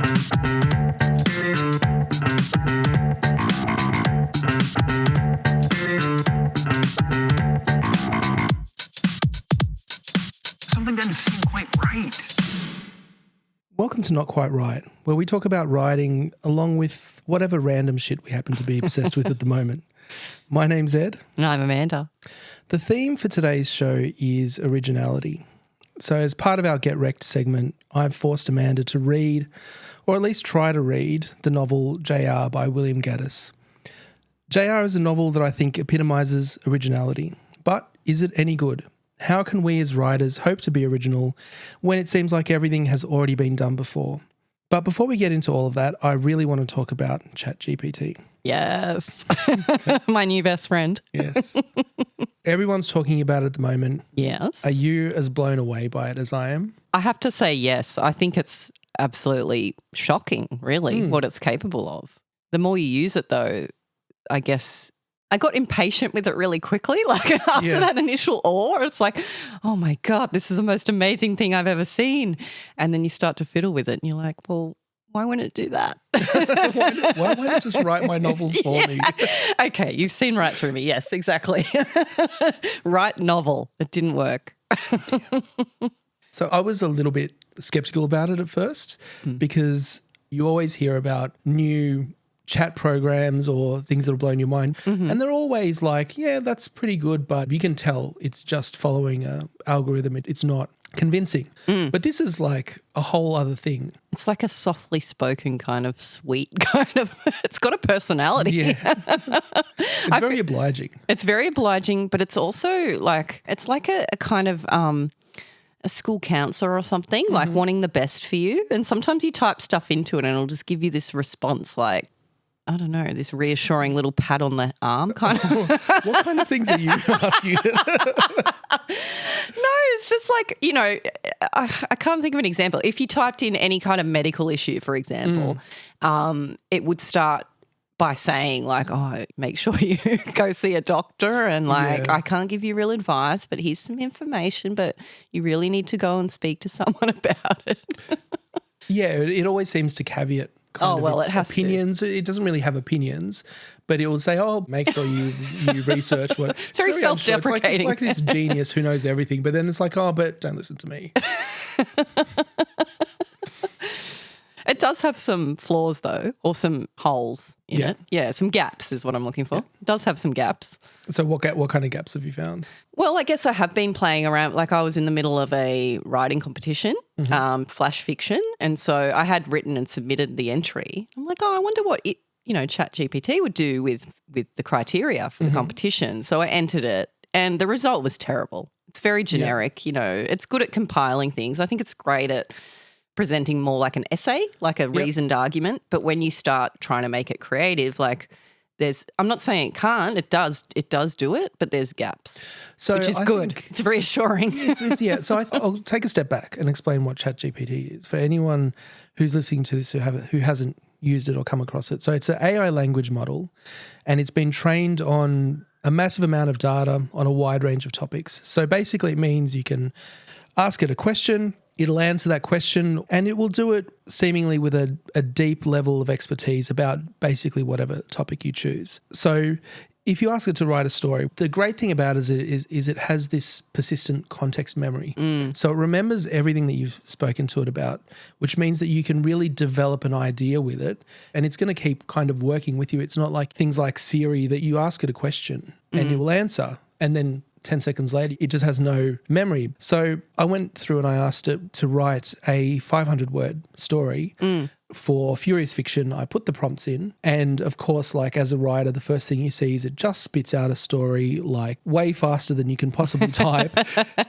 Something doesn't seem quite right. Welcome to Not Quite Right, where we talk about writing along with whatever random shit we happen to be obsessed with at the moment. My name's Ed. And I'm Amanda. The theme for today's show is originality. So as part of our Get Wrecked segment, I've forced Amanda to read, or at least try to read, the novel J.R. by William Gaddis. J.R. is a novel that I think epitomises originality. But is it any good? How can we as writers hope to be original when it seems like everything has already been done before? But before we get into all of that, I really want to talk about ChatGPT. Yes. Okay. My new best friend. Yes. Everyone's talking about it at the moment. Yes. Are you as blown away by it as I am? I have to say yes. I think it's absolutely shocking, really, what it's capable of. The more you use it, though, I guess I got impatient with it really quickly. Like after that initial awe, it's like, oh my God, this is the most amazing thing I've ever seen. And then you start to fiddle with it and you're like, well, why won't it do that? why won't it just write my novels for me? Okay, you've seen right through me. Yes, exactly. Write novel. It didn't work. So I was a little bit skeptical about it at first because you always hear about new chat programs or things that will blow your mind. And they're always like, yeah, that's pretty good, but you can tell it's just following an algorithm. It's not convincing. But this is like a whole other thing. It's like a softly spoken kind of sweet it's got a personality. Yeah. It's very obliging. It's very obliging, but it's also like, it's like a kind of a school counselor or something, like wanting the best for you. And sometimes you type stuff into it and it'll just give you this response like, I don't know, this reassuring little pat on the arm kind of. What kind of things are you asking? No, it's just like, you know, I can't think of an example. If you typed in any kind of medical issue, for example, it would start by saying like, oh, make sure you go see a doctor and like, I can't give you real advice, but here's some information, but you really need to go and speak to someone about it. Yeah, it always seems to caveat it has opinions. It doesn't really have opinions, but it will say, oh, make sure you research what. It's very self-deprecating. It's like this genius who knows everything, but then it's like, oh, but don't listen to me. It does have some flaws though, or some holes in it. Yeah, some gaps is what I'm looking for. Yeah. It does have some gaps. So what kind of gaps have you found? Well, I guess I have been playing around. Like I was in the middle of a writing competition, flash fiction, and so I had written and submitted the entry. I'm like, oh, I wonder what ChatGPT would do with the criteria for the competition. So I entered it, and the result was terrible. It's very generic. You know, it's good at compiling things. I think it's great at presenting more like an essay, like a reasoned argument. But when you start trying to make it creative, like I'm not saying it can't, it does do it, but there's gaps, which is good. It's reassuring. So I'll take a step back and explain what ChatGPT is for anyone who's listening to this who hasn't used it or come across it. So it's an AI language model, and it's been trained on a massive amount of data on a wide range of topics. So basically it means you can ask it a question, it'll answer that question, and it will do it seemingly with a deep level of expertise about basically whatever topic you choose. So if you ask it to write a story, the great thing about it is it has this persistent context memory. So it remembers everything that you've spoken to it about, which means that you can really develop an idea with it, and it's going to keep kind of working with you. It's not like things like Siri that you ask it a question and it will answer, and then 10 seconds later, it just has no memory. So I went through and I asked it to write a 500-word story for Furious Fiction. I put the prompts in, and of course, like as a writer, the first thing you see is it just spits out a story like way faster than you can possibly type.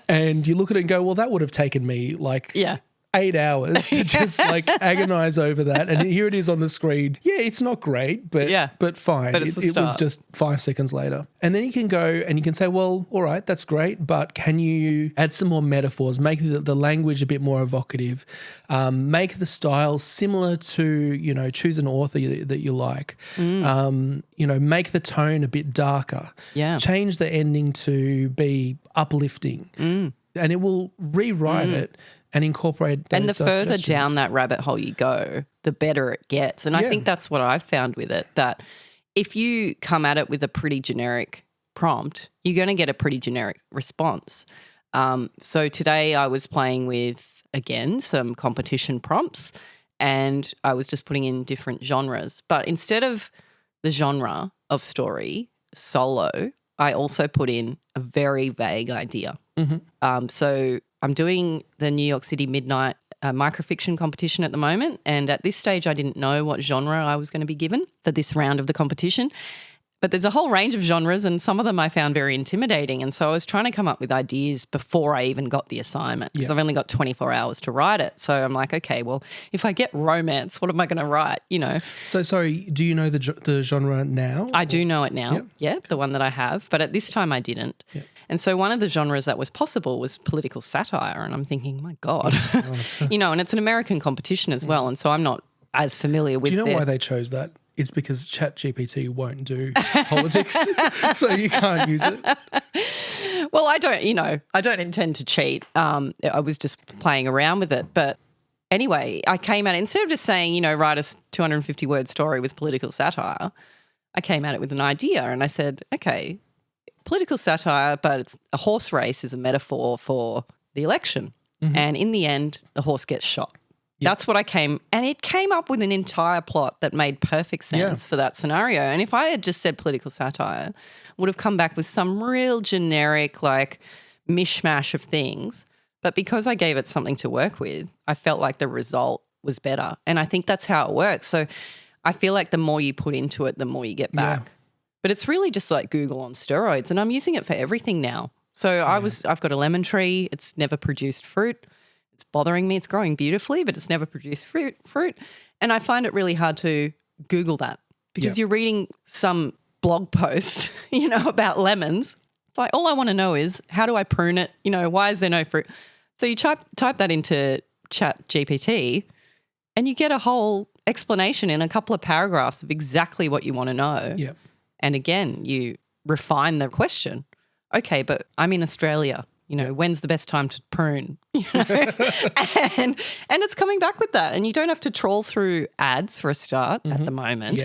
And you look at it and go, well, that would have taken me like 8 hours to just like agonize over that. And here it is on the screen. Yeah, it's not great, but fine. But it was just 5 seconds later. And then you can go and you can say, well, all right, that's great, but can you add some more metaphors, make the language a bit more evocative, make the style similar to, choose an author that you like, make the tone a bit darker, change the ending to be uplifting. And it will rewrite it and incorporate those And the further suggestions. down that rabbit hole you go, the better it gets. And I think that's what I've found with it, that if you come at it with a pretty generic prompt, you're going to get a pretty generic response. So today I was playing with, again, some competition prompts, and I was just putting in different genres. But instead of the genre of story, solo, I also put in a very vague idea. So I'm doing the New York City Midnight microfiction competition at the moment, and at this stage I didn't know what genre I was going to be given for this round of the competition. But there's a whole range of genres, and some of them I found very intimidating. And so I was trying to come up with ideas before I even got the assignment, because I've only got 24 hours to write it. So I'm like, okay, well, if I get romance, what am I going to write, you know? So, sorry, do you know the genre now? I do know it now, the one that I have. But at this time I didn't. And so one of the genres that was possible was political satire. And I'm thinking, my God, you know, and it's an American competition as well. And so I'm not as familiar with Do you know why they chose that? It's because ChatGPT won't do politics, so you can't use it. Well, I don't intend to cheat. I was just playing around with it. But anyway, I came at it, instead of just saying, you know, write a 250-word story with political satire, I came at it with an idea, and I said, okay, political satire, but it's a horse race is a metaphor for the election. And in the end, the horse gets shot. That's what I came up with an entire plot that made perfect sense for that scenario. And if I had just said political satire, would have come back with some real generic, like, mishmash of things. But because I gave it something to work with, I felt like the result was better. And I think that's how it works. So I feel like the more you put into it, the more you get back. But it's really just like Google on steroids, and I'm using it for everything now. So I've got a lemon tree. It's never produced fruit. It's bothering me. It's growing beautifully, but it's never produced fruit. And I find it really hard to Google that, because you're reading some blog post, you know, about lemons. It's like, all I want to know is, how do I prune it? You know, why is there no fruit? So you type that into ChatGPT and you get a whole explanation in a couple of paragraphs of exactly what you want to know. And again, you refine the question. Okay, but I'm in Australia. You know, when's the best time to prune? You know? and it's coming back with that. And you don't have to trawl through ads for a start at the moment.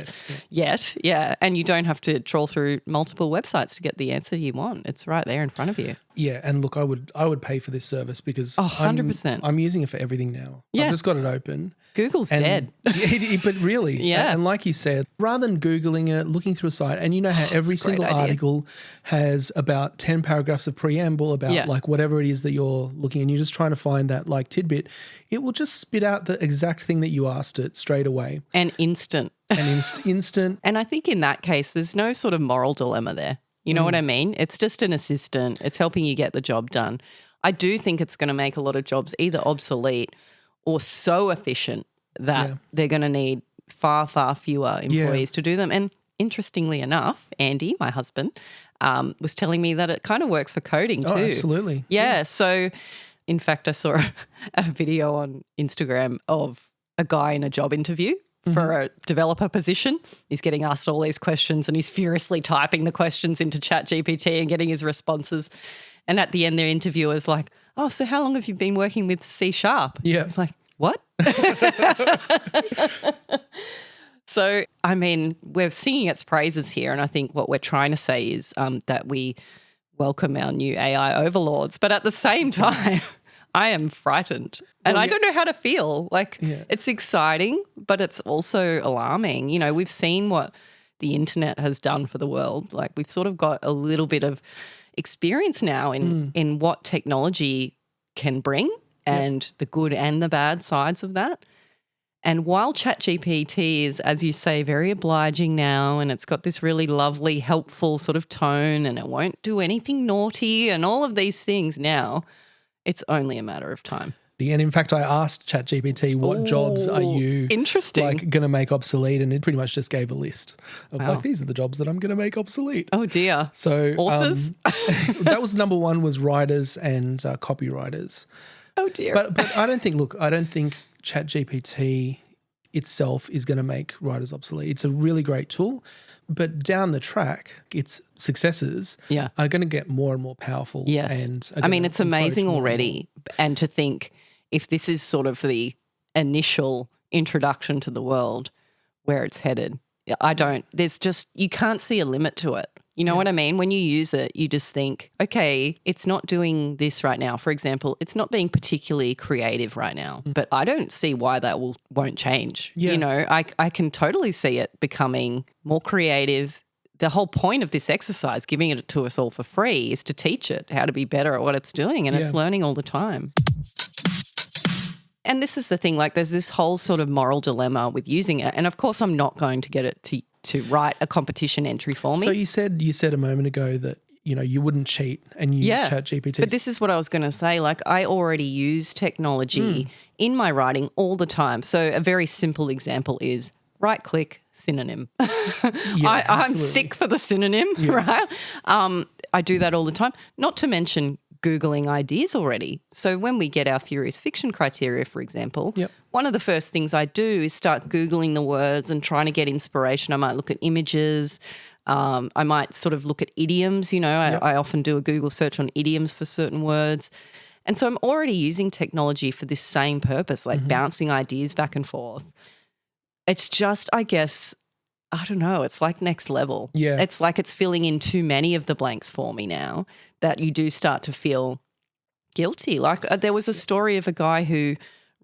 Yet. And you don't have to trawl through multiple websites to get the answer you want. It's right there in front of you. Yeah, and look, I would pay for this service because 100%. I'm using it for everything now. I've just got it open. Google's dead. But really, and like you said, rather than Googling it, looking through a site, and you know how every single article has about 10 paragraphs of preamble about like whatever it is that you're looking, and you're just trying to find that like tidbit, it will just spit out the exact thing that you asked it straight away. And instant. Instant. And I think in that case, there's no sort of moral dilemma there. You know what I mean? It's just an assistant. It's helping you get the job done. I do think it's going to make a lot of jobs either obsolete or so efficient that they're going to need far, far fewer employees to do them. And interestingly enough, Andy, my husband, was telling me that it kind of works for coding too. Oh, absolutely. Yeah. So in fact, I saw a video on Instagram of a guy in a job interview for a developer position. He's getting asked all these questions and he's furiously typing the questions into ChatGPT and getting his responses. And at the end, the interviewer's like, oh, so how long have you been working with C#? Yeah. It's like, what? So, I mean, we're singing its praises here. And I think what we're trying to say is that we welcome our new AI overlords. But at the same time, I am frightened and I don't know how to feel. Like it's exciting, but it's also alarming. You know, we've seen what the internet has done for the world. Like we've sort of got a little bit of experience now in what technology can bring and the good and the bad sides of that. And while ChatGPT is, as you say, very obliging now and it's got this really lovely, helpful sort of tone and it won't do anything naughty and all of these things now, it's only a matter of time. And in fact, I asked ChatGPT, what jobs are you like going to make obsolete? And it pretty much just gave a list of like, these are the jobs that I'm going to make obsolete. Oh dear. So authors? That was number one, was writers and copywriters. Oh dear. But I don't think ChatGPT itself is going to make writers obsolete. It's a really great tool. But down the track, its successors are going to get more and more powerful. Yes. And I mean, it's amazing already. And to think if this is sort of the initial introduction to the world, where it's headed. You can't see a limit to it. You know what I mean? When you use it, you just think, okay, it's not doing this right now. For example, it's not being particularly creative right now, but I don't see why that won't change. Yeah. You know, I can totally see it becoming more creative. The whole point of this exercise, giving it to us all for free, is to teach it how to be better at what it's doing, and it's learning all the time. And this is the thing, like there's this whole sort of moral dilemma with using it. And of course I'm not going to get it to write a competition entry for me. So you said a moment ago that, you know, you wouldn't cheat and use ChatGPT. But this is what I was going to say. Like I already use technology in my writing all the time. So a very simple example is right click, synonym. I'm sick for the synonym, right? I do that all the time. Not to mention Googling ideas already. So when we get our Furious Fiction criteria, for example, one of the first things I do is start Googling the words and trying to get inspiration. I might look at images. I might sort of look at idioms. You know, I often do a Google search on idioms for certain words. And so I'm already using technology for this same purpose, like bouncing ideas back and forth. It's just, I guess, I don't know, it's like next level. Yeah. It's like it's filling in too many of the blanks for me now that you do start to feel guilty. Like there was a story of a guy who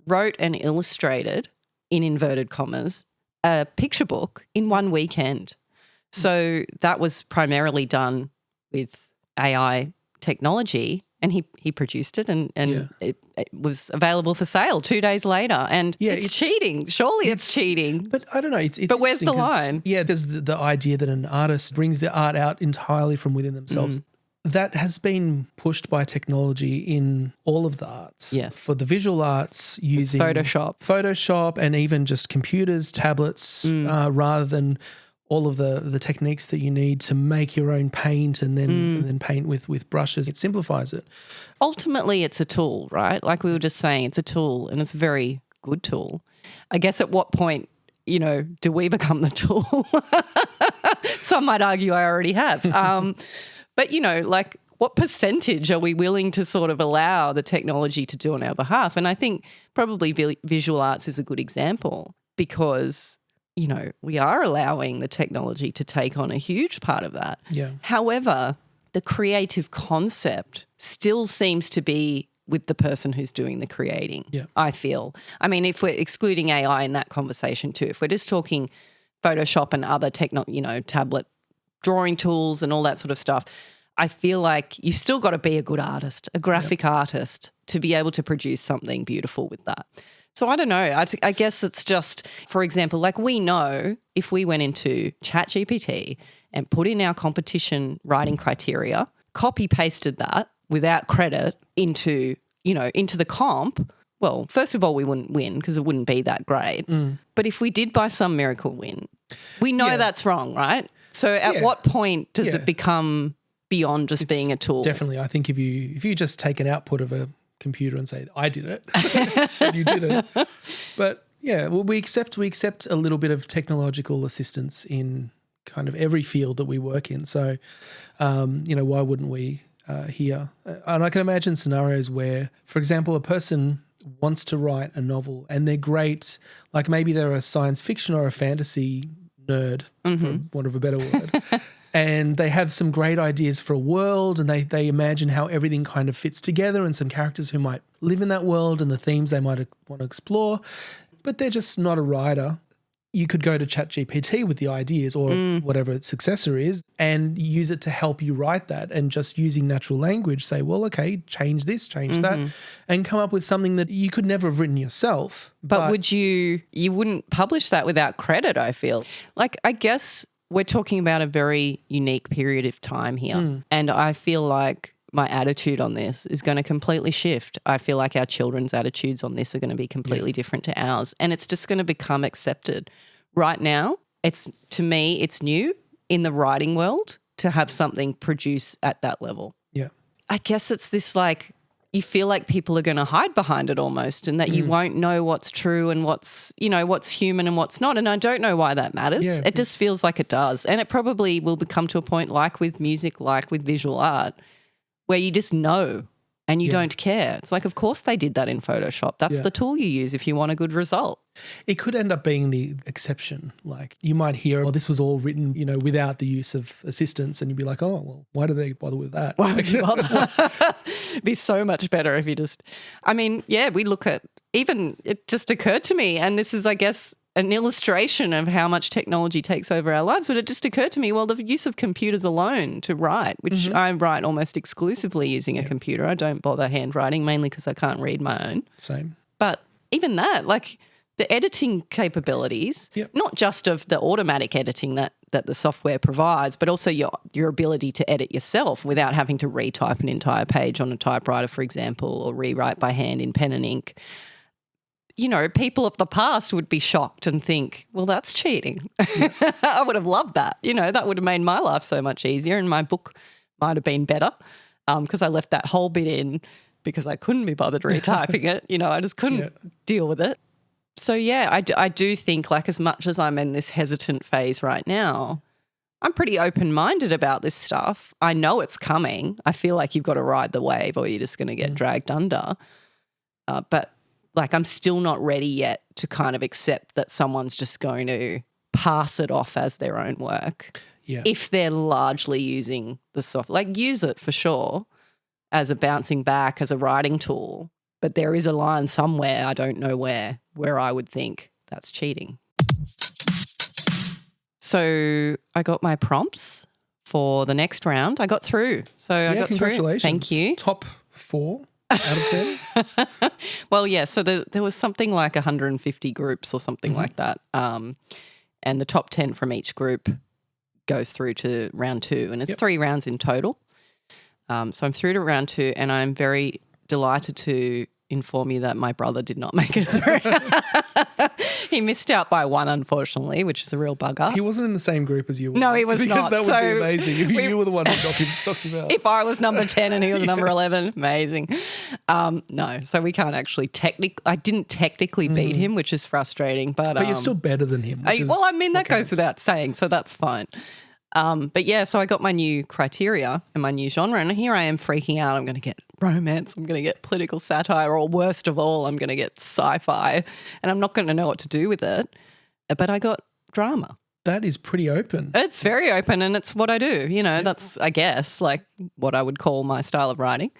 wrote and illustrated, in inverted commas, a picture book in one weekend. So that was primarily done with AI technology, and he produced it and it was available for sale 2 days later. And it's cheating. Surely it's cheating. But I don't know. It's but where's the line? Yeah, there's the idea that an artist brings the art out entirely from within themselves. That has been pushed by technology in all of the arts. Yes. For the visual arts, using Photoshop and even just computers, tablets, rather than all of the techniques that you need to make your own paint and then paint with brushes. It simplifies it. Ultimately, it's a tool, right? Like we were just saying, it's a tool, and it's a very good tool. I guess at what point, you know, do we become the tool? Some might argue I already have. But, you know, like what percentage are we willing to sort of allow the technology to do on our behalf? And I think probably visual arts is a good example because, you know, we are allowing the technology to take on a huge part of that. Yeah. However, the creative concept still seems to be with the person who's doing the creating, I feel. I mean, if we're excluding AI in that conversation too, if we're just talking Photoshop and other tablet drawing tools and all that sort of stuff, I feel like you've still got to be a good artist, a graphic artist, to be able to produce something beautiful with that. So I don't know. I guess it's just, for example, like we know if we went into ChatGPT and put in our competition writing criteria, copy pasted that without credit into the comp, well, first of all, we wouldn't win because it wouldn't be that great. But if we did by some miracle win, we know that's wrong, right? So at what point does it become beyond just being a tool? Definitely. I think if you just take an output of a computer and say, I did it, and you did it. But yeah, well, we accept a little bit of technological assistance in kind of every field that we work in. So, why wouldn't we here? And I can imagine scenarios where, for example, a person wants to write a novel and they're great, like maybe they're a science fiction or a fantasy nerd, for want of a better word, and they have some great ideas for a world and they imagine how everything kind of fits together and some characters who might live in that world and the themes they might want to explore, but they're just not a writer. You could go to ChatGPT with the ideas or whatever its successor is and use it to help you write that, and just using natural language say, well, okay, change this, change that, and come up with something that you could never have written yourself. But would you wouldn't publish that without credit, I feel. Like, I guess we're talking about a very unique period of time here, and I feel like my attitude on this is going to completely shift. I feel like our children's attitudes on this are going to be completely different to ours, and it's just going to become accepted. Right now, to me, it's new in the writing world to have something produce at that level. Yeah. I guess it's this like you feel like people are going to hide behind it almost, and that you won't know what's true and what's human and what's not. And I don't know why that matters. Yeah, it just feels like it does. And it probably will become to a point like with music, like with visual art, where you just know and you don't care. It's like, of course they did that in Photoshop. That's the tool you use if you want a good result. It could end up being the exception. Like you might hear, oh, this was all written, without the use of assistants, and you'd be like, oh, well, why do they bother with that? Why would you bother? It'd be so much better if you just, we look at, even it just occurred to me, and this is, I guess, an illustration of how much technology takes over our lives, but it just occurred to me, well, the use of computers alone to write, which I write almost exclusively using a computer. I don't bother handwriting, mainly because I can't read my own. Same. But even that, like the editing capabilities, not just of the automatic editing that the software provides, but also your ability to edit yourself without having to retype an entire page on a typewriter, for example, or rewrite by hand in pen and ink. People of the past would be shocked and think, well, that's cheating. I would have loved that. That would have made my life so much easier, and my book might have been better because I left that whole bit in because I couldn't be bothered retyping it. I just couldn't deal with it. So, I do think, like, as much as I'm in this hesitant phase right now, I'm pretty open-minded about this stuff. I know it's coming. I feel like you've got to ride the wave or you're just going to get dragged under. But like, I'm still not ready yet to kind of accept that someone's just going to pass it off as their own work. Yeah. If they're largely using the software. Like, use it for sure as a bouncing back, as a writing tool. But there is a line somewhere, I don't know where I would think that's cheating. So I got my prompts for the next round. I got through. So I got congratulations. Through. Thank you. Top 4 out of 10? Well, yeah, so there was something like 150 groups or something like that. And the top 10 from each group goes through to round 2. And it's 3 rounds in total. So I'm through to round 2, and I'm very delighted to inform you that my brother did not make it through. He missed out by 1, unfortunately, which is a real bugger. He wasn't in the same group as you were. No, he was because not. Because that would be amazing if you were the one who knocked him out. If I was number 10 and he was number 11, amazing. No, so we can't actually I didn't technically beat him, which is frustrating. But you're still better than him. That goes without saying, so that's fine. But yeah, so I got my new criteria and my new genre, and here I am freaking out. I'm going to get romance, I'm going to get political satire, or worst of all, I'm going to get sci-fi, and I'm not going to know what to do with it. But I got drama. That is pretty open. It's very open, and it's what I do. That's, I guess, like what I would call my style of writing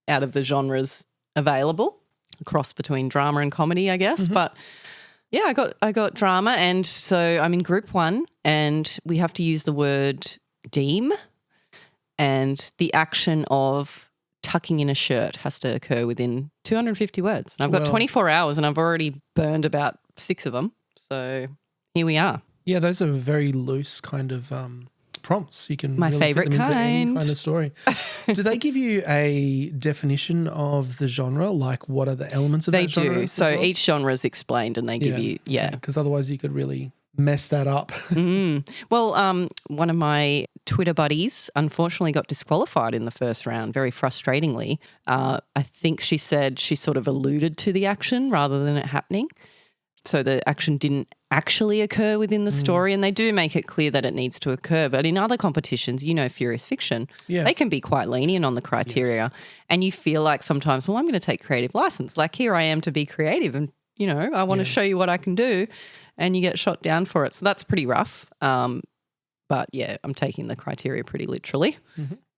out of the genres available, a cross between drama and comedy, I guess. But yeah, I got drama, and so I'm in group 1, and we have to use the word deem, and the action of tucking in a shirt has to occur within 250 words. And I've got 24 hours, and I've already burned about 6 of them. So here we are. Yeah, those are very loose kind of prompts. You can my really favorite fit them into kind. any kind of story. Do they give you a definition of the genre? Like, what are the elements of that genre? They do. So well? each genre is explained, and they give you because otherwise you could really mess that up. Well, one of my Twitter buddies unfortunately got disqualified in the first round, very frustratingly. I think she said she sort of alluded to the action rather than it happening. So the action didn't actually occur within the story, and they do make it clear that it needs to occur. But in other competitions, Furious Fiction, they can be quite lenient on the criteria. And you feel like sometimes, well, I'm going to take creative license. Like, here I am to be creative, and, I want to show you what I can do, and you get shot down for it. So that's pretty rough. But, yeah, I'm taking the criteria pretty literally,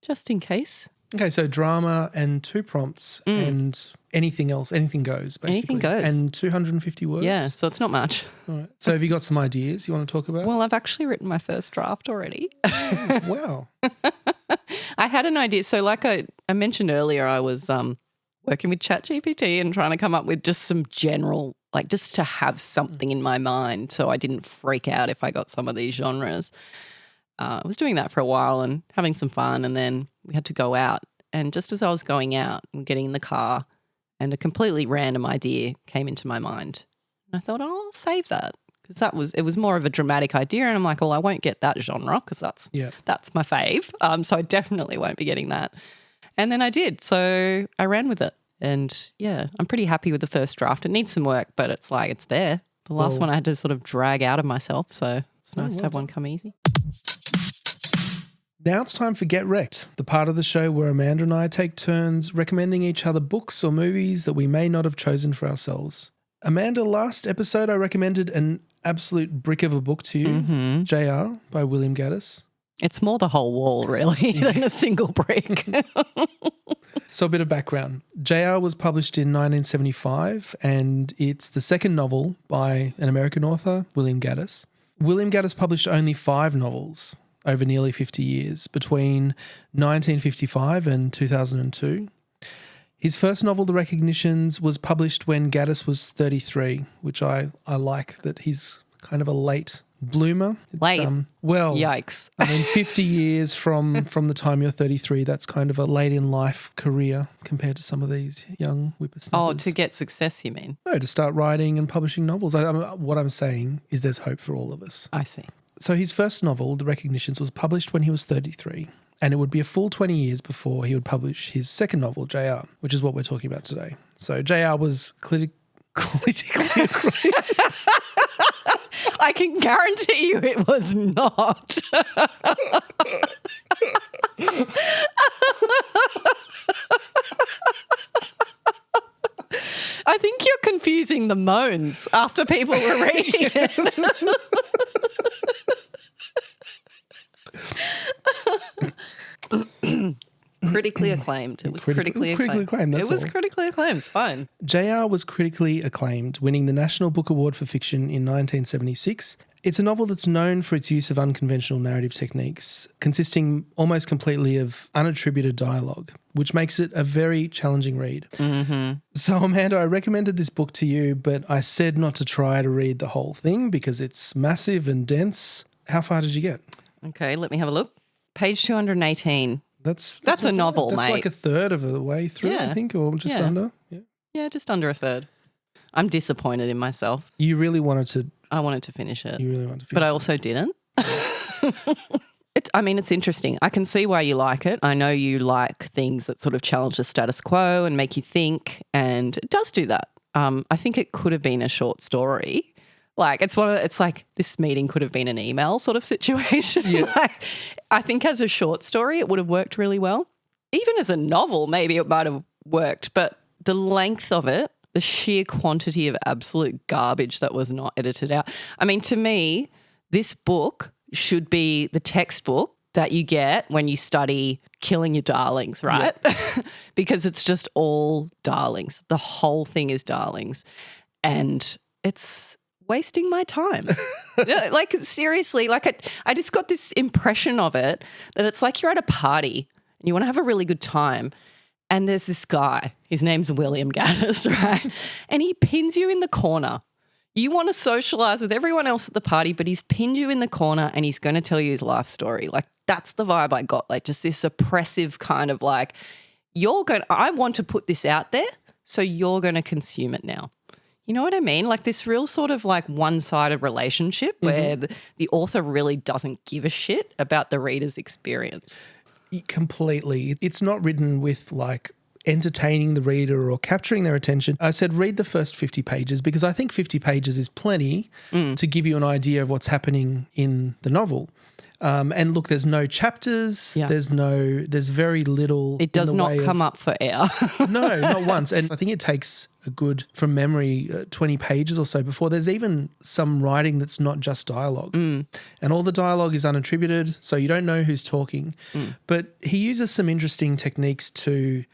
just in case. Okay, so drama and 2 prompts and anything else, anything goes, basically. Anything goes. And 250 words. Yeah, so it's not much. All right. So have you got some ideas you want to talk about? Well, I've actually written my first draft already. Wow. I had an idea. So like I mentioned earlier, I was working with ChatGPT and trying to come up with just some general, like just to have something in my mind so I didn't freak out if I got some of these genres. I was doing that for a while and having some fun, and then we had to go out. And just as I was going out and getting in the car, and a completely random idea came into my mind. And I thought, I'll save that, because it was more of a dramatic idea. And I'm like, well, I won't get that genre because that's my fave. So I definitely won't be getting that. And then I did. So I ran with it. And yeah, I'm pretty happy with the first draft. It needs some work, but it's like it's there. The last one I had to sort of drag out of myself. So it's nice to have one come easy. Now it's time for Get Wrecked, the part of the show where Amanda and I take turns recommending each other books or movies that we may not have chosen for ourselves. Amanda, last episode I recommended an absolute brick of a book to you, JR by William Gaddis. It's more the whole wall, really, than a single brick. So a bit of background. JR was published in 1975 and it's the second novel by an American author, William Gaddis. William Gaddis published only 5 novels over nearly 50 years, between 1955 and 2002. His first novel, The Recognitions, was published when Gaddis was 33, which I like that he's kind of a late bloomer. Late? Well, Yikes. I mean, 50 years from the time you're 33, that's kind of a late in life career compared to some of these young whippersnappers. Oh, to get success, you mean? No, to start writing and publishing novels. What I'm saying is there's hope for all of us. I see. So his first novel, The Recognitions, was published when he was 33, and it would be a full 20 years before he would publish his second novel, JR, which is what we're talking about today. So JR was politically acclaimed. I can guarantee you it was not. I think you're confusing the moans after people were reading it. Critically acclaimed. It was critically acclaimed. That's it was all. critically acclaimed. It's fine. JR was critically acclaimed, winning the National Book Award for Fiction in 1976. It's a novel that's known for its use of unconventional narrative techniques, consisting almost completely of unattributed dialogue, which makes it a very challenging read. So, Amanda, I recommended this book to you, but I said not to try to read the whole thing because it's massive and dense. How far did you get? Okay, let me have a look. Page 218. That's a novel, that's mate. like a third of the way through, Yeah. I think, or just under. Yeah. Yeah, just under a third. I'm disappointed in myself. You really wanted to. I wanted to finish it, You really wanted to. but I also didn't. It's interesting. I can see why you like it. I know you like things that sort of challenge the status quo and make you think, and it does do that. I think it could have been a short story. Like it's like this meeting could have been an email sort of situation. Yeah. Like, I think as a short story, it would have worked really well. Even as a novel, maybe it might have worked, but the length of it, the sheer quantity of absolute garbage that was not edited out. I mean, to me, this book should be the textbook that you get when you study killing your darlings, right? Yeah. Because it's just all darlings. The whole thing is darlings. And it's wasting my time. Like seriously, like I just got this impression of it that it's like you're at a party and you want to have a really good time and there's this guy, his name's William Gaddis, right? And he pins you in the corner. You want to socialize with everyone else at the party, but he's pinned you in the corner and he's going to tell you his life story. Like that's the vibe I got, like just this oppressive kind of like, I want to put this out there, so you're going to consume it now. You know what I mean? Like this real sort of like one-sided relationship where the author really doesn't give a shit about the reader's experience. Completely. It's not written with like entertaining the reader or capturing their attention. I said read the first 50 pages because I think 50 pages is plenty to give you an idea of what's happening in the novel. And look, there's no chapters. Yeah. There's very little. It does not come up for air. No, not once. And I think it takes a good, from memory, 20 pages or so before there's even some writing that's not just dialogue. And all the dialogue is unattributed, so you don't know who's talking. But he uses some interesting techniques to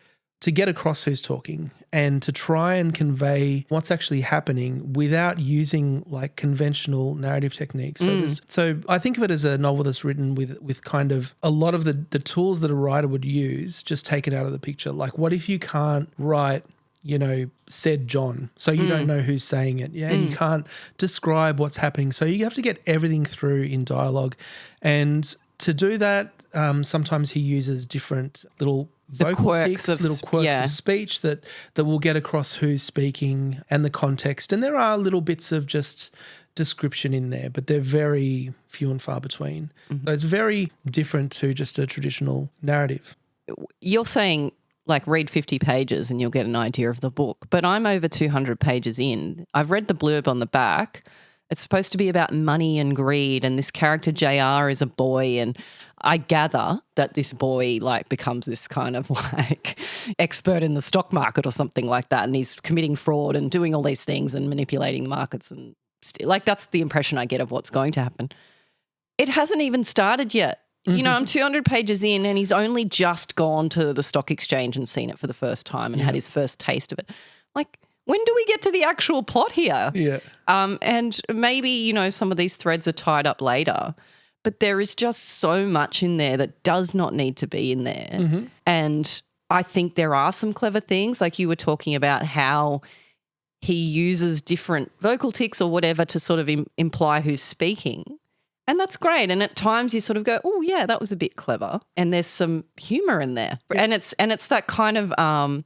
get across who's talking and to try and convey what's actually happening without using like conventional narrative techniques. So I think of it as a novel that's written with kind of a lot of the tools that a writer would use just taken out of the picture. Like what if you can't write, said John, so you don't know who's saying it, and you can't describe what's happening. So you have to get everything through in dialogue. And to do that, sometimes he uses different little vocal tics, little quirks of speech that will get across who's speaking and the context. And there are little bits of just description in there, but they're very few and far between. So it's very different to just a traditional narrative. You're saying like read 50 pages and you'll get an idea of the book, but I'm over 200 pages in. I've read the blurb on the back. It's supposed to be about money and greed, and this character JR is a boy, and I gather that this boy like becomes this kind of like expert in the stock market or something like that, and he's committing fraud and doing all these things and manipulating the markets, and like that's the impression I get of what's going to happen. It hasn't even started yet. You know, I'm 200 pages in and he's only just gone to the stock exchange and seen it for the first time and had his first taste of it. Like, when do we get to the actual plot here? Yeah. And maybe, you know, some of these threads are tied up later, but there is just so much in there that does not need to be in there. And I think there are some clever things, like you were talking about how he uses different vocal tics or whatever to sort of imply who's speaking. And that's great. And at times you sort of go, oh, yeah, that was a bit clever. And there's some humour in there. Yeah. And it's that kind of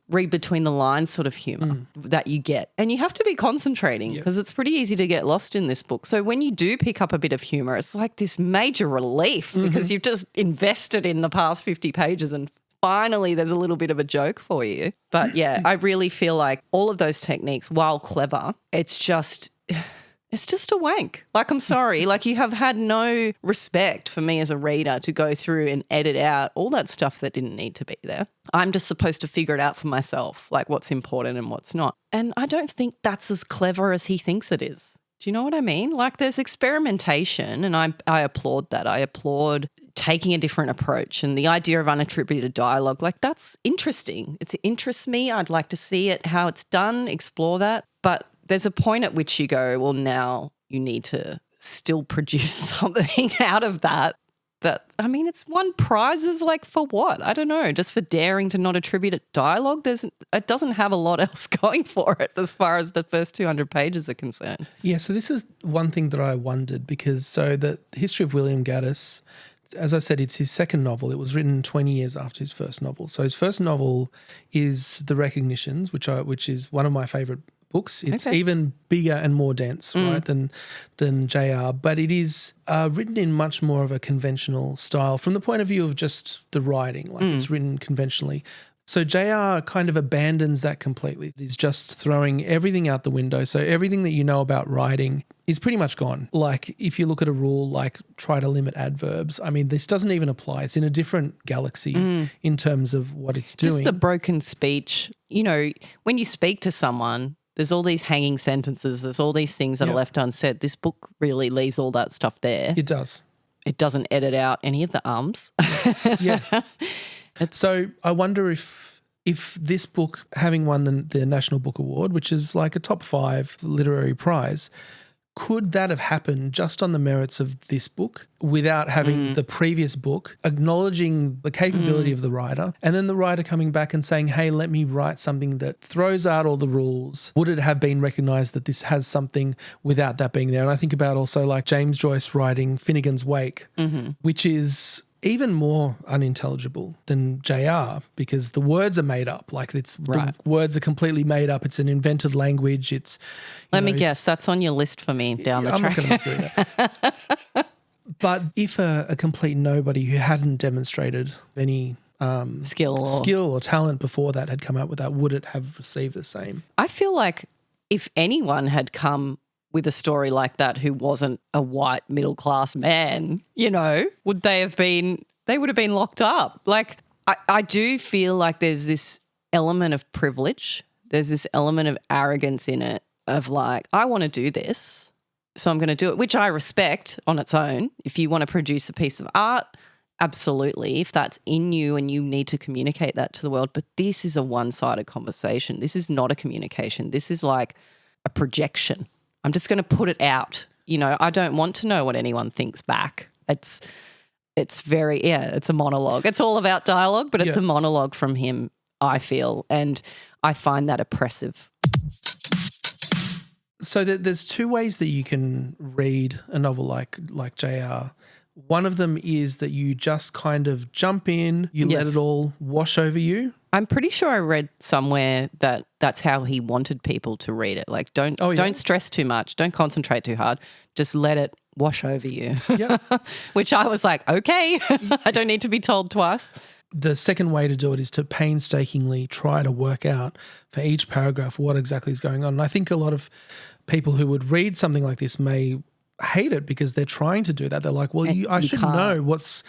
read between the lines sort of humour that you get. And you have to be concentrating because it's pretty easy to get lost in this book. So when you do pick up a bit of humour, it's like this major relief because you've just invested in the past 50 pages and finally there's a little bit of a joke for you. But, yeah, I really feel like all of those techniques, while clever, it's just a wank. Like, I'm sorry. Like, you have had no respect for me as a reader to go through and edit out all that stuff that didn't need to be there. I'm just supposed to figure it out for myself, like what's important and what's not. And I don't think that's as clever as he thinks it is. Do you know what I mean? Like, there's experimentation and I applaud that. I applaud taking a different approach and the idea of unattributed dialogue. Like, that's interesting. It interests me. I'd like to see it, how it's done, explore that. But there's a point at which you go, well, now you need to still produce something out of that. But, I mean, it's won prizes like for what? I don't know, just for daring to not attribute it dialogue. It doesn't have a lot else going for it as far as the first 200 pages are concerned. Yeah, so this is one thing that I wondered because the history of William Gaddis, as I said, it's his second novel. It was written 20 years after his first novel. So his first novel is The Recognitions, which is one of my favourite books. It's even bigger and more dense, right, than JR, but it is written in much more of a conventional style from the point of view of just the writing, like it's written conventionally. So JR kind of abandons that completely. He's just throwing everything out the window. So everything that you know about writing is pretty much gone. Like, if you look at a rule like try to limit adverbs, I mean, this doesn't even apply. It's in a different galaxy in terms of what it's doing. Just the broken speech. You know, when you speak to someone, there's all these hanging sentences. There's all these things that are left unsaid. This book really leaves all that stuff there. It does. It doesn't edit out any of the ums. Yeah. So I wonder if this book, having won the National Book Award, which is like a top 5 literary prize, could that have happened just on the merits of this book without having the previous book acknowledging the capability of the writer and then the writer coming back and saying, hey, let me write something that throws out all the rules? Would it have been recognised that this has something without that being there? And I think about also like James Joyce writing Finnegan's Wake, which is even more unintelligible than JR because the words are made up. Like the words are completely made up. It's an invented language. Let me guess, that's on your list for me down the track. I'm not going to agree with that. But if a complete nobody who hadn't demonstrated any skill or talent before that had come out with that, would it have received the same? I feel like if anyone had come with a story like that who wasn't a white middle-class man, you know, they would have been locked up. Like, I do feel like there's this element of privilege. There's this element of arrogance in it of like, I want to do this, so I'm going to do it, which I respect on its own. If you want to produce a piece of art, absolutely, if that's in you and you need to communicate that to the world. But this is a one-sided conversation. This is not a communication. This is like a projection. I'm just going to put it out. You know, I don't want to know what anyone thinks back. It's very, it's a monologue. It's all about dialogue, but it's a monologue from him, I feel, and I find that oppressive. So there's 2 ways that you can read a novel like JR. One of them is that you just kind of jump in, you let it all wash over you. I'm pretty sure I read somewhere that that's how he wanted people to read it. Like, don't stress too much, don't concentrate too hard, just let it wash over you. Yeah. Which I was like, okay, I don't need to be told twice. The second way to do it is to painstakingly try to work out for each paragraph what exactly is going on. And I think a lot of people who would read something like this may hate it because they're trying to do that. They're like, well, I you should can't. know what's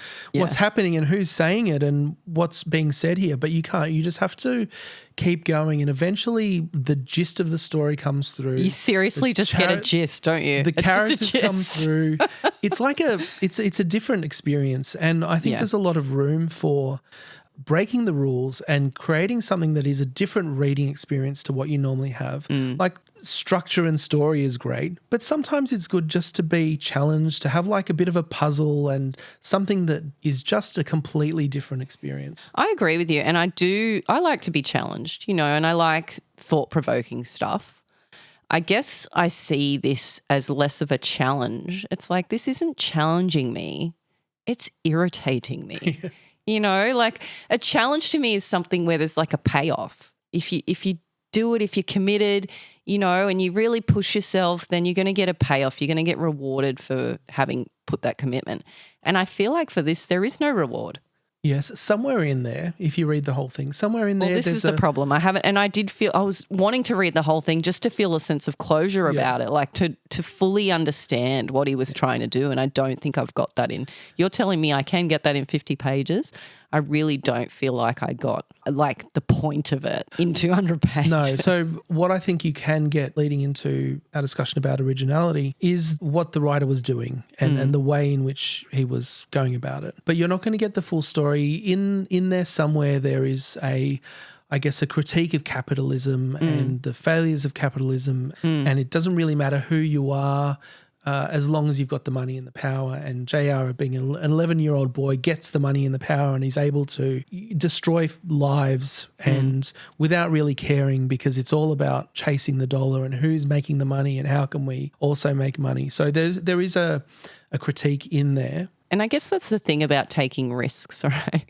happening and who's saying it and what's being said here, but you can't. You just have to keep going, and eventually the gist of the story comes through. You seriously just get a gist, don't you? The It's characters just a come gist. through. It's like it's a different experience, and I think there's a lot of room for breaking the rules and creating something that is a different reading experience to what you normally have. Like structure and story is great, but sometimes it's good just to be challenged, to have like a bit of a puzzle and something that is just a completely different experience. I agree with you. And I like to be challenged, and I like thought-provoking stuff. I guess I see this as less of a challenge. It's like, this isn't challenging me. It's irritating me. Like a challenge to me is something where there's like a payoff. If you do it, if you're committed, and you really push yourself, then you're going to get a payoff. You're going to get rewarded for having put that commitment. And I feel like for this, there is no reward. Yes, somewhere in there, if you read the whole thing, somewhere in there. Well, this is the problem. I haven't, and I was wanting to read the whole thing just to feel a sense of closure about it, like to fully understand what he was trying to do. And I don't think I've got that in. You're telling me I can get that in 50 pages. I really don't feel like I got like the point of it in 200 pages. No. So what I think you can get leading into our discussion about originality is what the writer was doing and the way in which he was going about it. But you're not going to get the full story. In there somewhere there is a critique of capitalism and the failures of capitalism, and it doesn't really matter who you are as long as you've got the money and the power. And JR, being an 11-year-old boy, gets the money and the power and he's able to destroy lives and without really caring, because it's all about chasing the dollar and who's making the money and how can we also make money. So there is a critique in there. And I guess that's the thing about taking risks, right?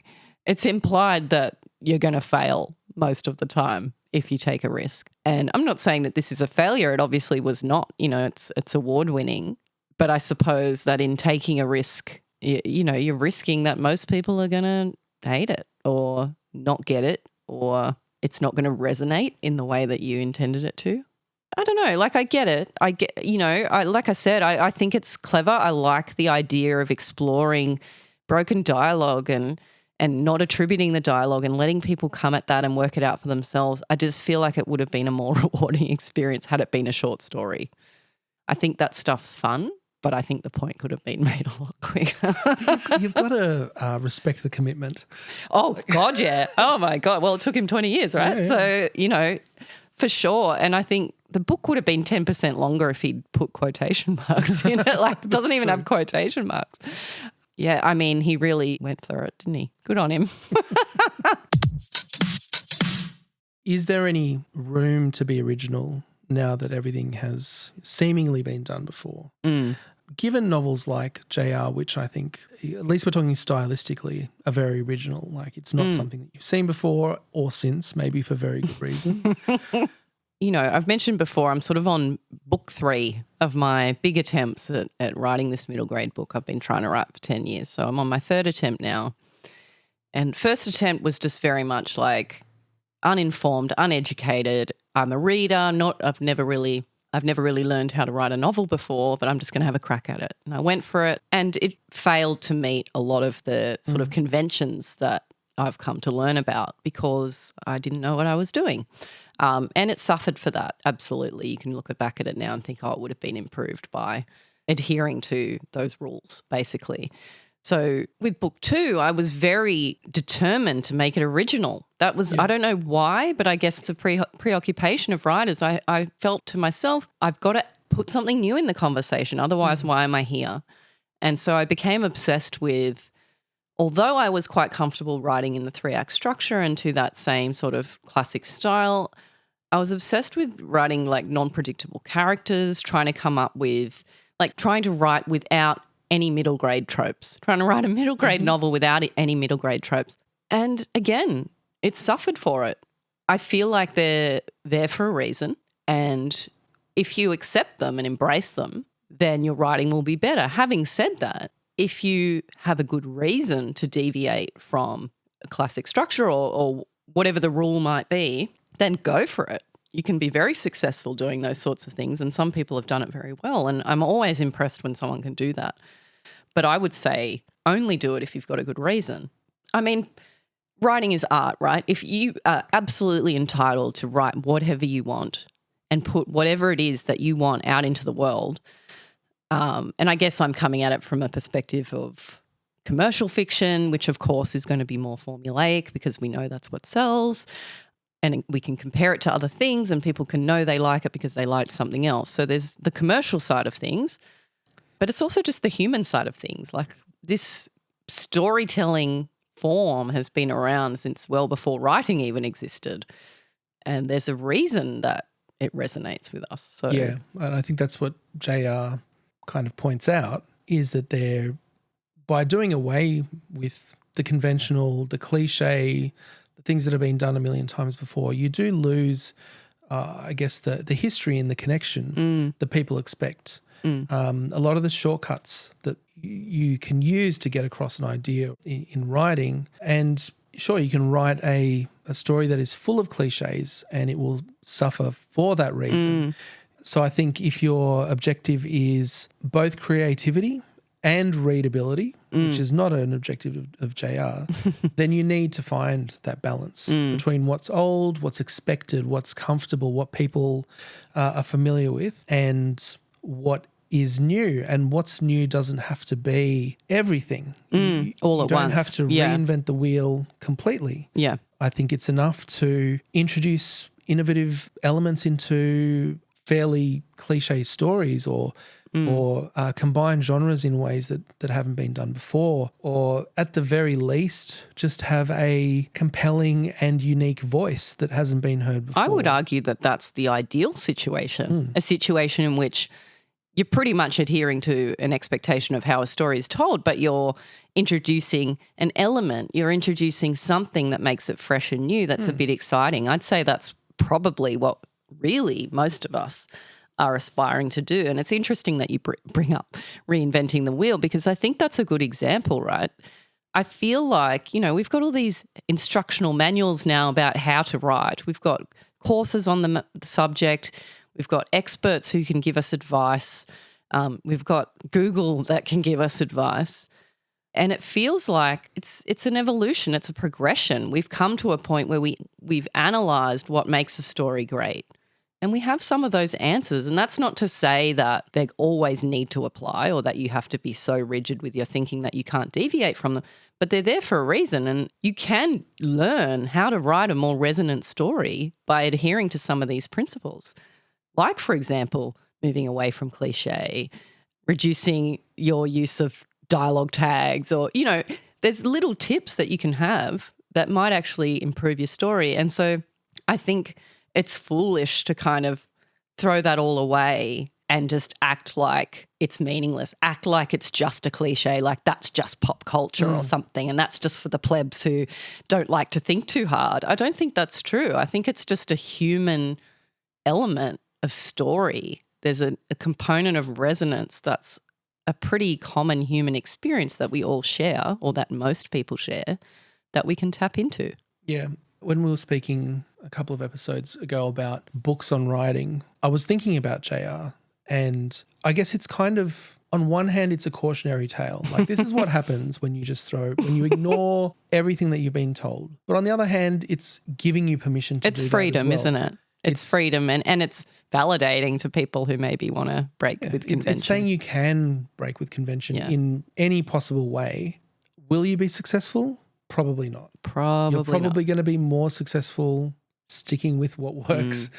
It's implied that you're going to fail most of the time if you take a risk. And I'm not saying that this is a failure. It obviously was not. It's award-winning. But I suppose that in taking a risk, you're risking that most people are going to hate it or not get it, or it's not going to resonate in the way that you intended it to. I don't know. Like, I get it. Like I said, I think it's clever. I like the idea of exploring broken dialogue and not attributing the dialogue and letting people come at that and work it out for themselves. I just feel like it would have been a more rewarding experience had it been a short story. I think that stuff's fun, but I think the point could have been made a lot quicker. You've got to respect the commitment. Oh, God, yeah. Oh, my God. Well, it took him 20 years, right? Yeah. So, for sure. And I think the book would have been 10% longer if he'd put quotation marks in it. Like, it doesn't even have quotation marks. Yeah, I mean, he really went for it, didn't he? Good on him. Is there any room to be original now that everything has seemingly been done before? Given novels like JR, which I think, at least we're talking stylistically, are very original. Like, it's not something that you've seen before or since, maybe for very good reason. I've mentioned before, I'm sort of on book 3 of my big attempts at writing this middle grade book I've been trying to write for 10 years. So I'm on my 3rd attempt now. And first attempt was just very much like uninformed, uneducated. I'm a reader. I've never really learned how to write a novel before, but I'm just going to have a crack at it. And I went for it, and it failed to meet a lot of the sort of conventions that I've come to learn about because I didn't know what I was doing. And it suffered for that, absolutely. You can look back at it now and think, it would have been improved by adhering to those rules, basically. So with book 2, I was very determined to make it original. That was, I don't know why, but I guess it's a preoccupation of writers. I felt to myself, I've got to put something new in the conversation. Otherwise, why am I here? And so I became obsessed with, although I was quite comfortable writing in the 3-act structure and to that same sort of classic style, I was obsessed with writing like non-predictable characters, trying to come up with, like trying to write without any middle grade tropes, trying to write a middle grade novel without any middle grade tropes. And again, it suffered for it. I feel like they're there for a reason. And if you accept them and embrace them, then your writing will be better. Having said that, if you have a good reason to deviate from a classic structure or whatever the rule might be, then go for it. You can be very successful doing those sorts of things, and some people have done it very well. And I'm always impressed when someone can do that. But I would say only do it if you've got a good reason. I mean, writing is art, right? If you are absolutely entitled to write whatever you want and put whatever it is that you want out into the world, and I guess I'm coming at it from a perspective of commercial fiction, which of course is going to be more formulaic because we know that's what sells. And we can compare it to other things and people can know they like it because they liked something else. So there's the commercial side of things, but it's also just the human side of things. Like this storytelling form has been around since well before writing even existed. And there's a reason that it resonates with us. So yeah, and I think that's what JR kind of points out, is that they're, by doing away with the conventional, the cliche, the things that have been done a million times before, you do lose, I guess, the history and the connection that people expect. A lot of the shortcuts that you can use to get across an idea in writing, and sure, you can write a story that is full of cliches and it will suffer for that reason. So I think if your objective is both creativity and readability, which is not an objective of JR, then you need to find that balance between what's old, what's expected, what's comfortable, what people are familiar with, and what is new. And what's new doesn't have to be everything. All at once. You don't have to reinvent the wheel completely. Yeah. I think it's enough to introduce innovative elements into fairly cliche stories, or combine genres in ways that haven't been done before, or at the very least just have a compelling and unique voice that hasn't been heard before. I would argue that that's the ideal situation, a situation in which you're pretty much adhering to an expectation of how a story is told, but you're introducing an element, you're introducing something that makes it fresh and new, that's a bit exciting. I'd say that's probably what really most of us are aspiring to do. And it's interesting that you bring up reinventing the wheel, because I think that's a good example, right? I feel like, we've got all these instructional manuals now about how to write. We've got courses on the subject. We've got experts who can give us advice. We've got Google that can give us advice. And it feels like it's an evolution. It's a progression. We've come to a point where we've analysed what makes a story great. And we have some of those answers. And that's not to say that they always need to apply or that you have to be so rigid with your thinking that you can't deviate from them. But they're there for a reason. And you can learn how to write a more resonant story by adhering to some of these principles. Like, for example, moving away from cliche, reducing your use of dialogue tags, or, there's little tips that you can have that might actually improve your story. And so I think it's foolish to kind of throw that all away and just act like it's meaningless, act like it's just a cliche, like that's just pop culture or something, and that's just for the plebs who don't like to think too hard. I don't think that's true. I think it's just a human element of story. There's a component of resonance that's a pretty common human experience that we all share, or that most people share, that we can tap into. Yeah. When we were speaking a couple of episodes ago about books on writing, I was thinking about JR, and I guess it's kind of, on one hand, it's a cautionary tale. Like, this is what happens when you ignore everything that you've been told. But on the other hand, it's giving you permission to do that as well. It's freedom, isn't it? It's freedom, and it's validating to people who maybe want to break with convention. It's saying you can break with convention in any possible way. Will you be successful? Probably not. You're probably going to be more successful sticking with what works.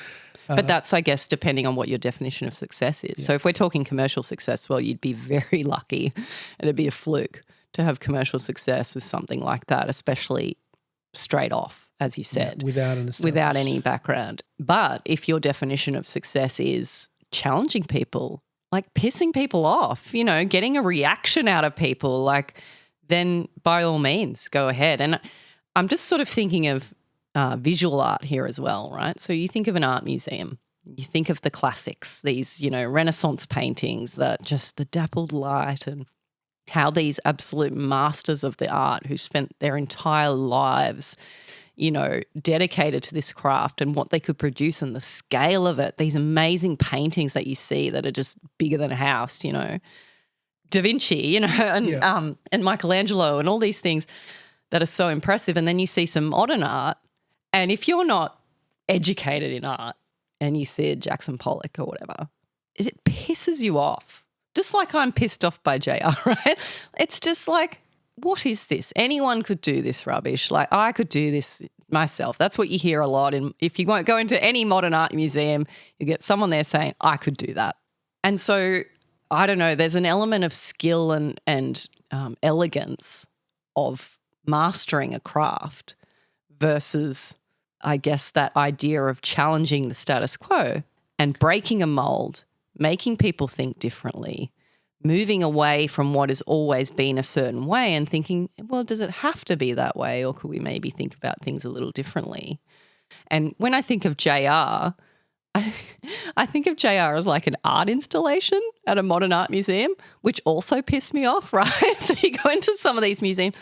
But that's, I guess, depending on what your definition of success is. So if we're talking commercial success, well, you'd be very lucky. It'd be a fluke to have commercial success with something like that, especially straight off, as you said. Without any background. But if your definition of success is challenging people, like pissing people off, getting a reaction out of people, then by all means, go ahead. And I'm just sort of thinking of visual art here as well, right? So you think of an art museum, you think of the classics, these, Renaissance paintings, that just the dappled light, and how these absolute masters of the art who spent their entire lives dedicated to this craft and what they could produce and the scale of it, these amazing paintings that you see that are just bigger than a house, Da Vinci, and Michelangelo and all these things that are so impressive. And then you see some modern art, and if you're not educated in art and you see a Jackson Pollock or whatever, it pisses you off. Just like I'm pissed off by JR, right? It's just like, what is this? Anyone could do this rubbish. Like, I could do this myself. That's what you hear a lot. And if you won't go into any modern art museum, you get someone there saying, I could do that. And so, I don't know, there's an element of skill and elegance of mastering a craft versus, I guess, that idea of challenging the status quo and breaking a mold, making people think differently, moving away from what has always been a certain way and thinking, well, does it have to be that way, or could we maybe think about things a little differently? And when I think of JR, I think of JR as like an art installation at a modern art museum, which also pissed me off, right? So you go into some of these museums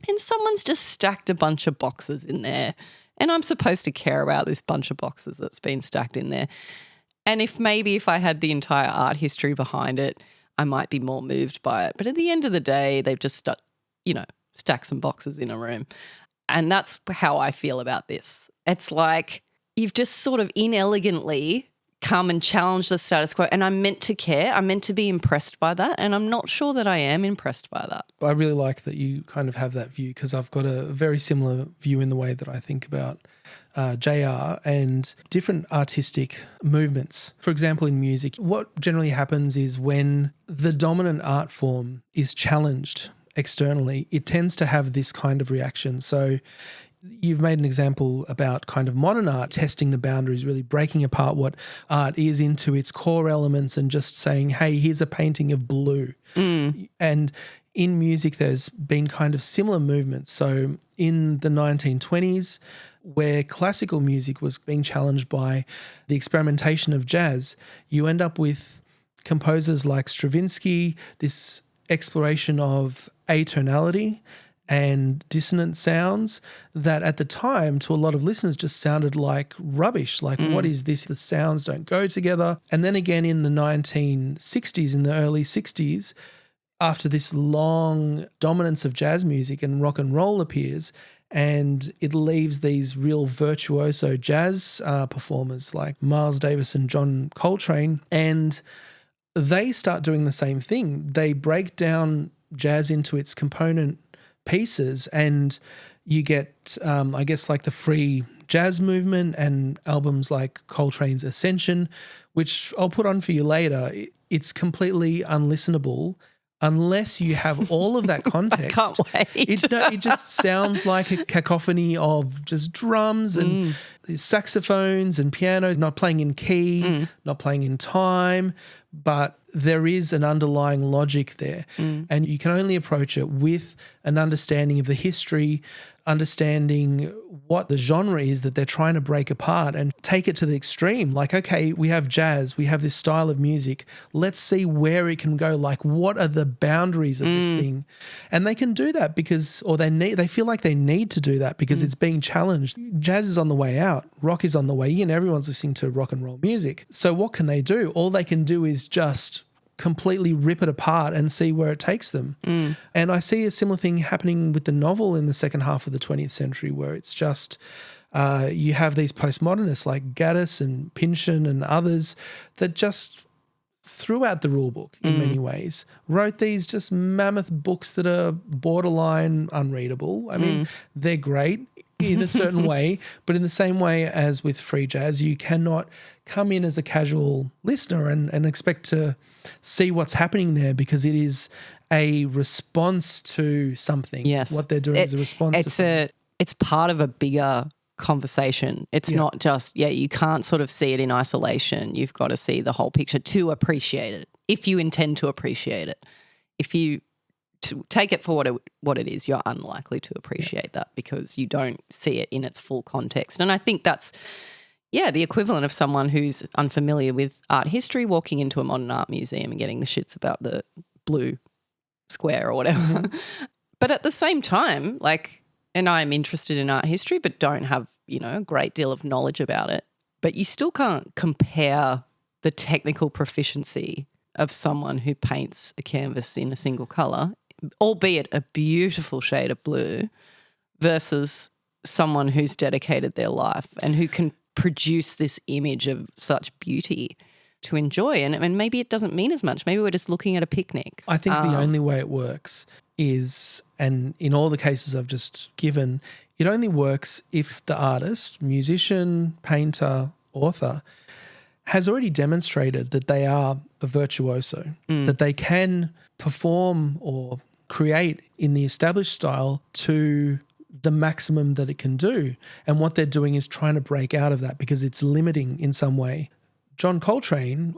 and someone's just stacked a bunch of boxes in there, and I'm supposed to care about this bunch of boxes that's been stacked in there. And if I had the entire art history behind it, I might be more moved by it. But at the end of the day, they've just stacked some boxes in a room. And that's how I feel about this. It's like you've just sort of inelegantly come and challenged the status quo, and I'm meant to care. I'm meant to be impressed by that, and I'm not sure that I am impressed by that. I really like that you kind of have that view, because I've got a very similar view in the way that I think about JR and different artistic movements. For example, in music, what generally happens is when the dominant art form is challenged externally, it tends to have this kind of reaction. So you've made an example about kind of modern art testing the boundaries, really breaking apart what art is into its core elements and just saying, hey, here's a painting of blue. And in music, there's been kind of similar movements. So in the 1920s, where classical music was being challenged by the experimentation of jazz, you end up with composers like Stravinsky, this exploration of atonality and dissonant sounds that at the time to a lot of listeners just sounded like rubbish. Like, what is this? The sounds don't go together. And then again in the 1960s, in the early 60s, after this long dominance of jazz music and rock and roll appears, and it leaves these real virtuoso jazz performers like Miles Davis and John Coltrane, and they start doing the same thing. They break down jazz into its component pieces, and you get, I guess, like the free jazz movement and albums like Coltrane's Ascension, which I'll put on for you later. It's completely unlistenable unless you have all of that context. I can't wait. It just sounds like a cacophony of just drums and saxophones and pianos, not playing in key, not playing in time, but there is an underlying logic there. And you can only approach it with an understanding of the history, understanding what the genre is that they're trying to break apart and take it to the extreme. Like, okay, we have jazz, we have this style of music. Let's see where it can go. Like, what are the boundaries of this thing? And they can do that because, or they feel like they need to do that because it's being challenged. Jazz is on the way out. Rock is on the way in. Everyone's listening to rock and roll music. So what can they do? All they can do is just completely rip it apart and see where it takes them. And I see a similar thing happening with the novel in the second half of the 20th century, where it's just you have these postmodernists like Gaddis and Pynchon and others that just threw out the rule book in many ways, wrote these just mammoth books that are borderline unreadable. I mean, they're great in a certain way, but in the same way as with free jazz, you cannot come in as a casual listener and expect to see what's happening there, because it is a response to something. Yes. What they're doing is a response to something. It's part of a bigger conversation. It's not just, you can't sort of see it in isolation. You've got to see the whole picture to appreciate it, if you intend to appreciate it. If you take it for what it is, you're unlikely to appreciate that because you don't see it in its full context. And I think that's the equivalent of someone who's unfamiliar with art history walking into a modern art museum and getting the shits about the blue square or whatever. But at the same time, like, and I'm interested in art history but don't have, a great deal of knowledge about it. But you still can't compare the technical proficiency of someone who paints a canvas in a single colour, albeit a beautiful shade of blue, versus someone who's dedicated their life and who can produce this image of such beauty to enjoy. And maybe it doesn't mean as much. Maybe we're just looking at a picnic. I think the only way it works is, and in all the cases I've just given, it only works if the artist, musician, painter, author has already demonstrated that they are a virtuoso, that they can perform or create in the established style to the maximum that it can do. And what they're doing is trying to break out of that because it's limiting in some way. John Coltrane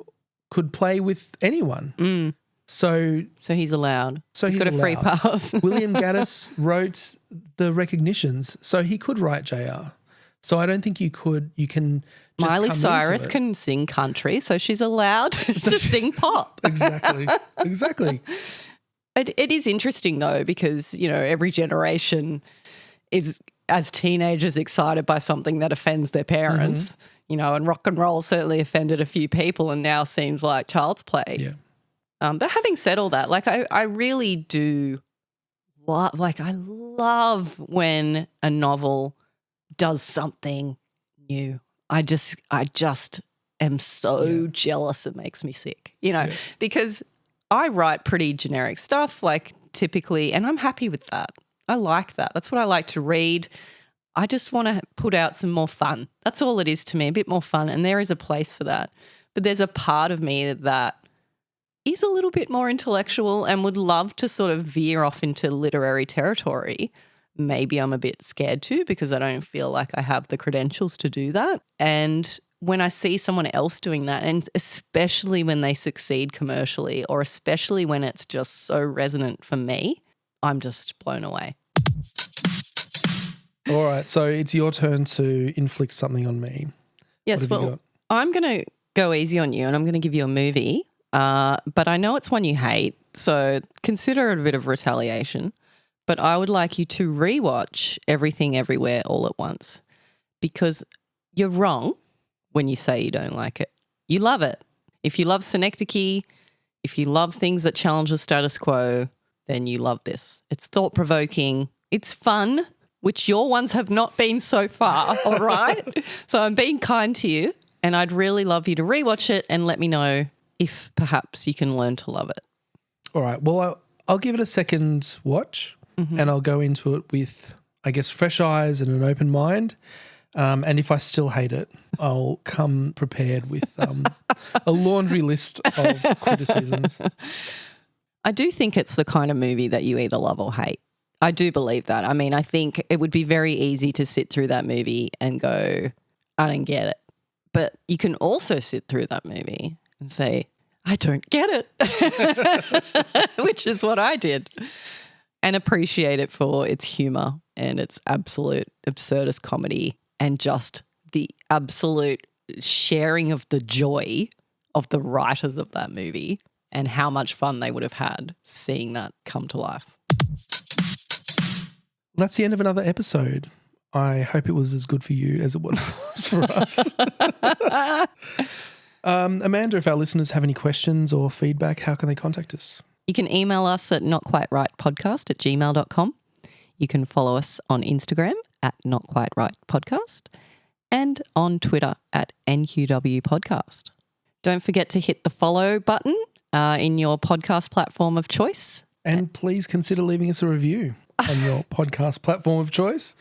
could play with anyone. So he's allowed. So he's got a free pass. William Gaddis wrote the recognitions, so he could write JR. So I don't think you can just Miley come Cyrus into it. can sing country, so she's allowed to sing pop. Exactly. It is interesting though because, every generation is, as teenagers, excited by something that offends their parents, and rock and roll certainly offended a few people and now seems like child's play. Yeah. But having said all that, I really do I love when a novel does something new. I just am so jealous it makes me sick, because I write pretty generic stuff typically, and I'm happy with that. I like that. That's what I like to read. I just want to put out some more fun. That's all it is to me, a bit more fun, and there is a place for that. But there's a part of me that is a little bit more intellectual and would love to sort of veer off into literary territory. Maybe I'm a bit scared to because I don't feel like I have the credentials to do that. And when I see someone else doing that, and especially when they succeed commercially or especially when it's just so resonant for me, I'm just blown away. All right, so it's your turn to inflict something on me. Yes, well, I'm going to go easy on you and I'm going to give you a movie, but I know it's one you hate, so consider it a bit of retaliation. But I would like you to rewatch Everything Everywhere All at Once because you're wrong when you say you don't like it. You love it. If you love synecdoche, if you love things that challenge the status quo, then you love this. It's thought-provoking. It's fun, which your ones have not been so far, all right? So I'm being kind to you, and I'd really love you to rewatch it and let me know if perhaps you can learn to love it. All right. Well, I'll give it a second watch. And I'll go into it with, I guess, fresh eyes and an open mind. And if I still hate it, I'll come prepared with a laundry list of criticisms. I do think it's the kind of movie that you either love or hate. I do believe that. I mean, I think it would be very easy to sit through that movie and go, I don't get it. But you can also sit through that movie and say, I don't get it, which is what I did. And appreciate it for its humour and its absolute absurdist comedy and just the absolute sharing of the joy of the writers of that movie and how much fun they would have had seeing that come to life. That's the end of another episode. I hope it was as good for you as it was for us. Amanda, if our listeners have any questions or feedback, how can they contact us? You can email us at notquiterightpodcast@gmail.com. You can follow us on Instagram at notquiterightpodcast and on Twitter at NQWpodcast. Don't forget to hit the follow button in your podcast platform of choice. And please consider leaving us a review on your podcast platform of choice.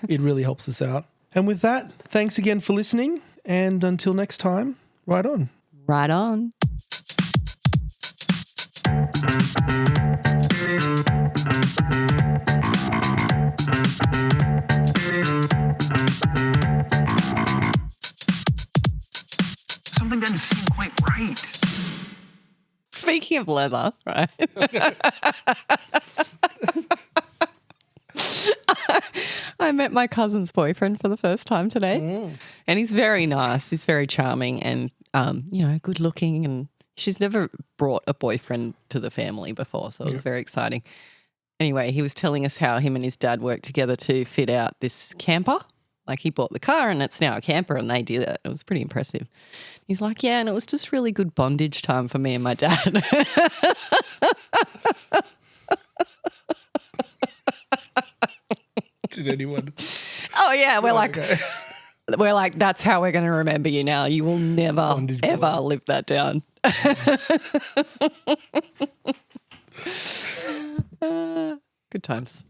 It really helps us out. And with that, thanks again for listening. And until next time, right on. Right on. Something doesn't seem quite right. Speaking of leather, right? I met my cousin's boyfriend for the first time today, and he's very nice. He's very charming and, good looking, and she's never brought a boyfriend to the family before, so it was very exciting. anyway, he was telling us how him and his dad worked together to fit out this camper. Like he bought the car and it's now a camper and they did it. It was pretty impressive. He's like, yeah, and it was just really good bondage time for me and my dad. Did anyone? Oh, yeah. We're like, okay. we're like, that's how we're going to remember you now. You will never, Bondage ever boy. live that down. Good times.